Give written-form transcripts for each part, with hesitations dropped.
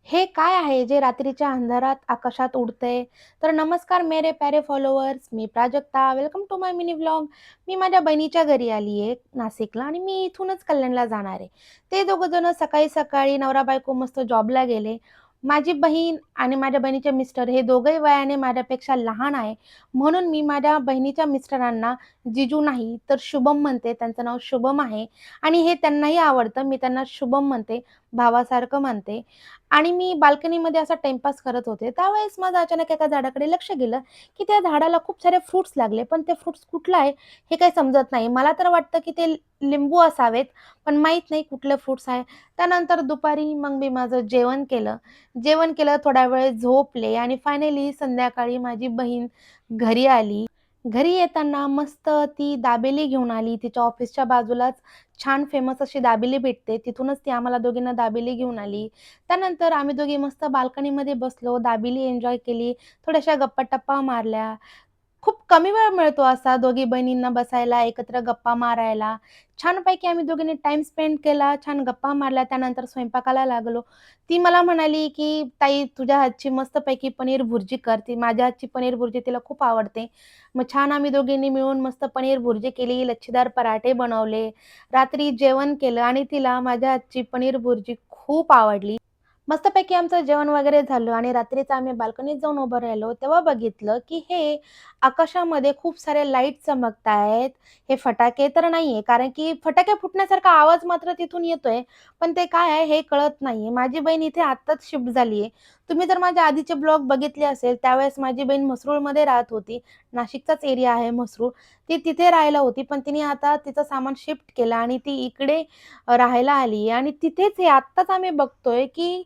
हे काय आहे जे रात्रीच्या अंधारात आकाशात उडतंय? तर नमस्कार मेरे प्यारे फॉलोअर्स, मी Prajakta. Welcome to my mini vlog. मी माझ्या बहिणीच्या घरी आली आहे नाशिकला आणि मी इथूनच कल्याणला जाणार आहे. ते दोघं जण सकाळी-सकाळी नवरा-बायको मस्त जॉबला गेले. माझी बहीण आणि माझ्या बहिणीचे मिस्टर हे दोघंही वयाने माझ्यापेक्षा लहान आहे. म्हणून मी माझ्या बहिणीच्या मिस्टरांना जिजू नाही तर शुभम म्हणते. त्यांचं नाव शुभम आहे आणि हे त्यांनाही आवडतं. मी त्यांना शुभम म्हणते, भावासारखं म्हणते. आणि मी बाल्कनीमध्ये असा टाईमपास करत होते. त्यावेळेस माझं अचानक एका झाडाकडे लक्ष गेलं, की त्या झाडाला खूप सारे फ्रुट्स लागले. पण ते फ्रुट्स कुठलं आहे हे काही समजत नाही. मला तर वाटतं, की ते लिंबू असावेत, पण माहीत नाही कुठले फ्रुट्स आहे. त्यानंतर दुपारी मग मी माझं जेवण केलं. जेवण केलं, थोडा वेळ झोपले आणि फायनली संध्याकाळी माझी बहीण घरी आली. घरी येताना मस्त ती दाबेली घेऊन आली. तिच्या ऑफिसच्या बाजूलाच छान फेमस अशी दाबेली भेटते. तिथूनच ती आम्हाला दोघींना दाबेली घेऊन आली. त्यानंतर आम्ही दोघी मस्त बाल्कनीमध्ये बसलो, दाबेली एन्जॉय केली, थोड्याशा गप्पा-टप्पा मारल्या. खूप कमी वेळ मिळतो असा दोघी बहिणींना बसायला, एकत्र गप्पा मारायला. छानपैकी आम्ही दोघींनी टाईम स्पेंड केला, छान गप्पा मारल्या. त्यानंतर स्वयंपाकाला लागलो. ती मला म्हणाली, की "ताई तुझ्या हातची मस्तपैकी पनीर भुर्जी कर." ती माझ्या हातची पनीर भुर्जी तिला खूप आवडते. मग छान आम्ही दोघींनी मिळून मस्त पनीर भुर्जी केली, लच्छीदार पराठे बनवले, रात्री जेवण केलं आणि तिला माझ्या हातची पनीर भुर्जी खूप आवडली. मस्तपैकी आमचं जेवण वगैरे झालं आणि रात्रीचं आम्ही बाल्कनीत जाऊन उभं राहिलो. तेव्हा बघितलं, की हे आकाशामध्ये खूप सारे लाईट चमकतायत. हे फटाके तर नाहीये, कारण की फटाके फुटण्यासारखा आवाज मात्र तिथून येतोय. पण ते काय आहे हे कळत नाहीये. माझी बहीण इथे आत्ताच शिफ्ट झाली आहे. तुम्ही जर माझे आधीचे ब्लॉग बघितले असेल, त्यावेळेस माझी बहीण म्हसरूळमध्ये राहत होती. नाशिकचाच एरिया आहे म्हसरूळ. ती तिथे राहायला होती, पण तिने आता तिचं सामान शिफ्ट केलं आणि ती इकडे राहायला आली आहे आणि तिथेच हे आत्ताच आम्ही बघतोय, की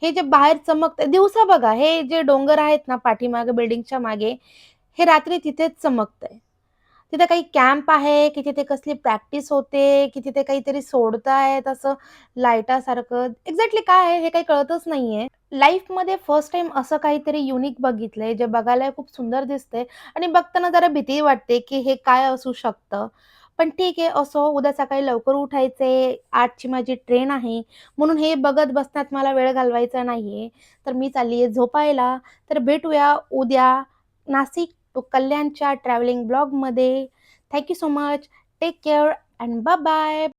हे जे बाहेर चमकतंय दिवसा बघा, हे जे डोंगर आहेत ना पाठीमागे बिल्डिंगच्या मागे, हे रात्री तिथेच चमकतंय. तिथे काही कॅम्प आहे, की तिथे कसली प्रॅक्टिस होते, की तिथे काहीतरी सोडतायत असं लाईटासारखं. एक्झॅक्टली काय आहे हे काही कळतच नाहीये. लाईफमध्ये फर्स्ट टाईम असं काहीतरी युनिक बघितलंय, जे बघायला खूप सुंदर दिसतंय आणि बघताना जरा भीती वाटते, की हे काय असू शकतं. पण ठीक आहे, असो. उद्या सकाळी लवकर उठायचंय, 8ची माझी ट्रेन आहे, म्हणून हे बघत बसण्यात मला वेळ घालवायचा नाहीये. तर मी चालली आहे झोपायला. तर भेटूया उद्या नाशिक टू कल्याणच्या ट्रॅव्हलिंग ब्लॉगमध्ये. Thank so much. Take care and bye bye.